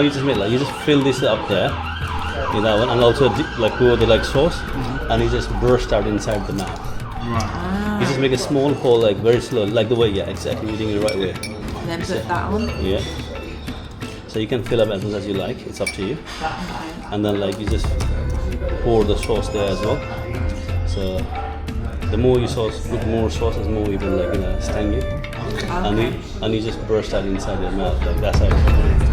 you just make you just fill this up there, in that one, and also like pour the sauce, and you just burst out inside the mouth. Right. You just make a small hole, very slow, like the way, exactly, you're doing it the right way. And then put that on. Yeah. So you can fill up as much as you like. It's up to you. And then you just pour the sauce there as well. So the more you put more sauces, more you will sting you. Okay. And you just burst that inside your mouth. That's how it's done.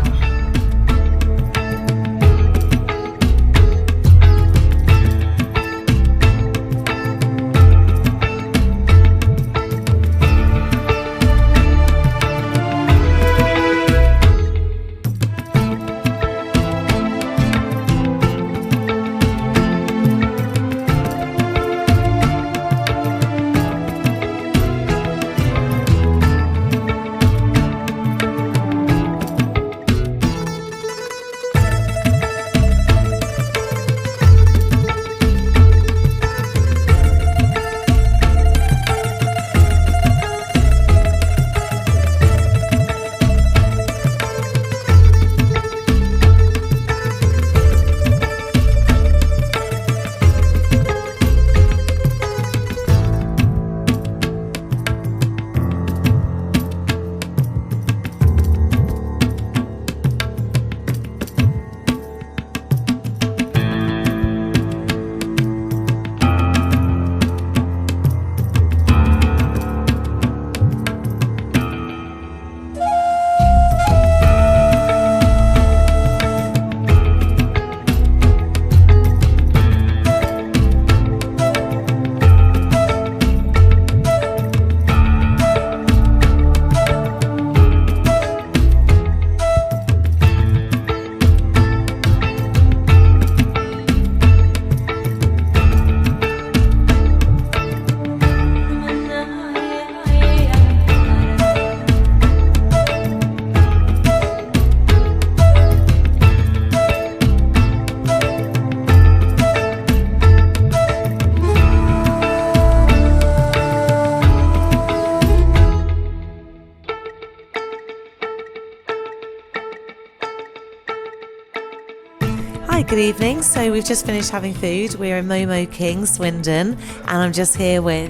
Hi, good evening. So we've just finished having food. We're in MOMO King, Swindon, and I'm just here with...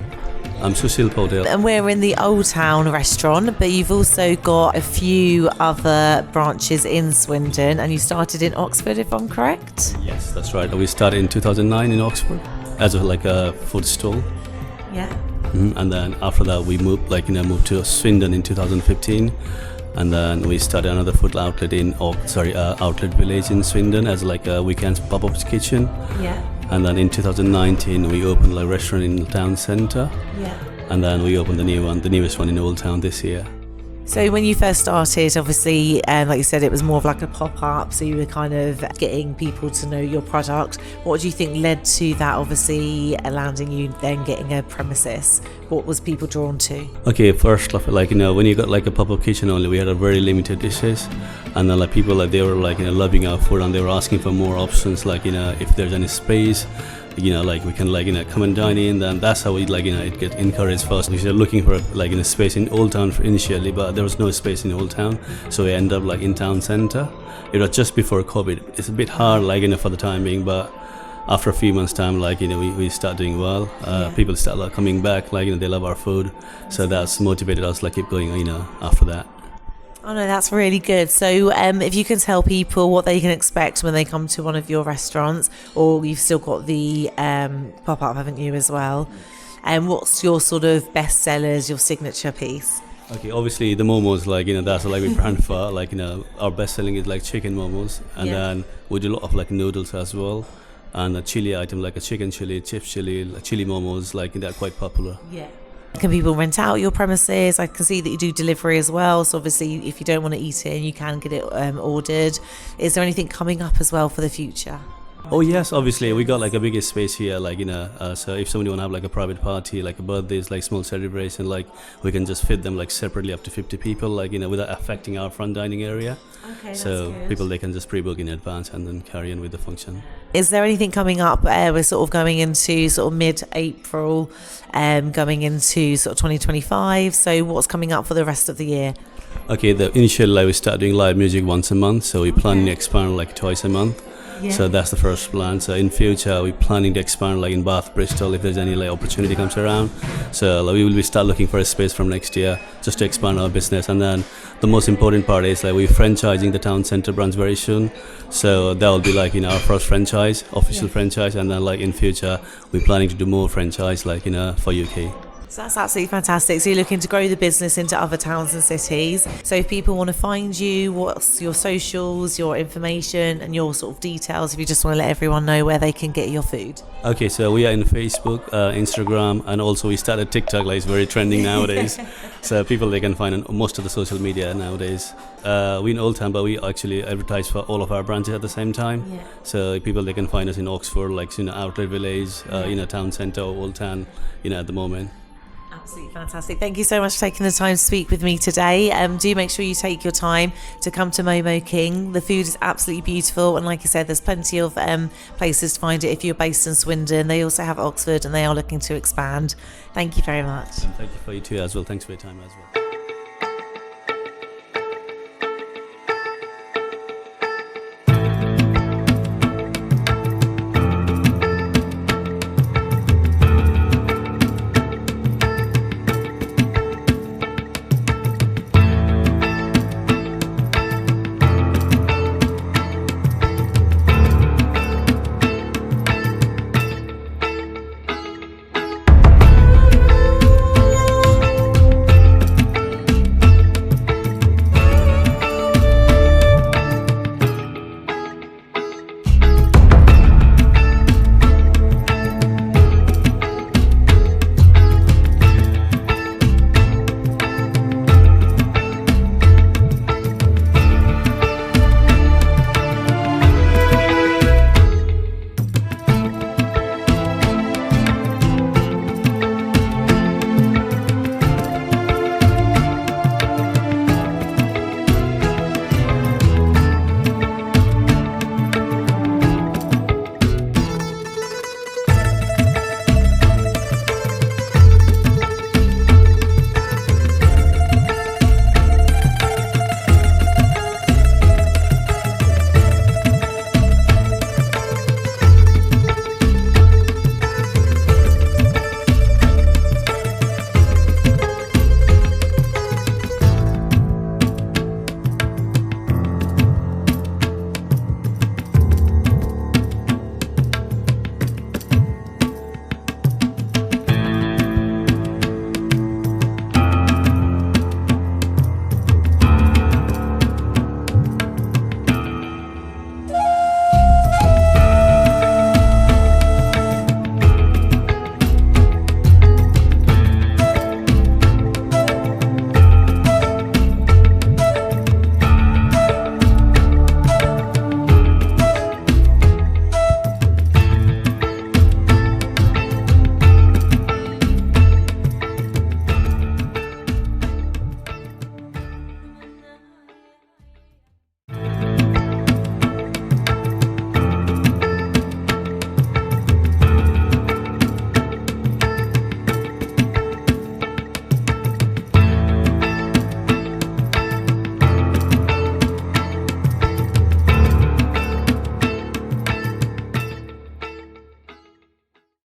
I'm Sushil. And we're in the Old Town restaurant, but you've also got a few other branches in Swindon, and you started in Oxford, if I'm correct? Yes, that's right. We started in 2009 in Oxford as a food stall. Yeah. And then after that we moved moved to Swindon in 2015. And then we started another food outlet in outlet village in Swindon as a weekend pop-up kitchen. Yeah. And then in 2019 we opened a restaurant in the town centre. Yeah. And then we opened the newest one in Old Town this year. So when you first started, obviously, like you said, it was more of like a pop-up, so you were kind of getting people to know your product. What do you think led to that, obviously, landing you then getting a premises? What was people drawn to? Okay, first off, when you got a pop-up kitchen only, we had a very limited dishes. And then people, they were loving our food, and they were asking for more options, if there's any space. We can come and dine in. Then that's how it get encouraged first. We were looking for a space in Old Town initially, but there was no space in Old Town, so we ended up in town centre. It was just before COVID. It's a bit hard for the time being, but after a few months time, we start doing well. People start coming back, they love our food, so that's motivated us keep going after that. Oh no, that's really good. So if you can tell people what they can expect when they come to one of your restaurants, or you've still got the pop-up, haven't you, as well? And what's your sort of best sellers, your signature piece? Okay, obviously the momos, that's we brand for. Our best selling is chicken momos, and then we do a lot of noodles as well, and a chili item a chicken chili, chips chili, chili momos, they're quite popular. Yeah. Can people rent out your premises? I can see that you do delivery as well, so obviously if you don't want to eat in, you can get it ordered. Is there anything coming up as well for the future? Oh yes, obviously we got a bigger space here, so if somebody want to have a private party, a birthdays, small celebration, we can just fit them separately up to 50 people, without affecting our front dining area. Okay, so that's good. People, they can just pre-book in advance and then carry on with the function. Is there anything coming up? We're sort of going into sort of mid-April, going into sort of 2025. So what's coming up for the rest of the year? Okay, the initial we start doing live music once a month, so we're planning to expand like twice a month. Yeah. So that's the first plan. So in future, we're planning to expand like in Bath, Bristol, if there's any like opportunity comes around. So we will be start looking for a space from next year just to expand our business. And then the most important part is like we're franchising the town centre branch very soon. So that will be like our first franchise, official franchise. And then like in future, we're planning to do more franchise like for UK. So that's absolutely fantastic. So you're looking to grow the business into other towns and cities. So if people want to find you, what's your socials, your information and your sort of details, if you just want to let everyone know where they can get your food? Okay, so we are in Facebook, Instagram, and also we started TikTok, like it's very trending nowadays. So people, they can find on most of the social media nowadays. We're in Old Town, but we actually advertise for all of our branches at the same time. Yeah. So people, they can find us in Oxford, like Outlet Village, Town Centre, or Old Town, at the moment. Absolutely fantastic. Thank you so much for taking the time to speak with me today. Do make sure you take your time to come to Momo King. The food is absolutely beautiful, and like I said, there's plenty of places to find it if you're based in Swindon. They also have Oxford, and they are looking to expand. Thank you very much. And thank you for you too as well. Thanks for your time as well.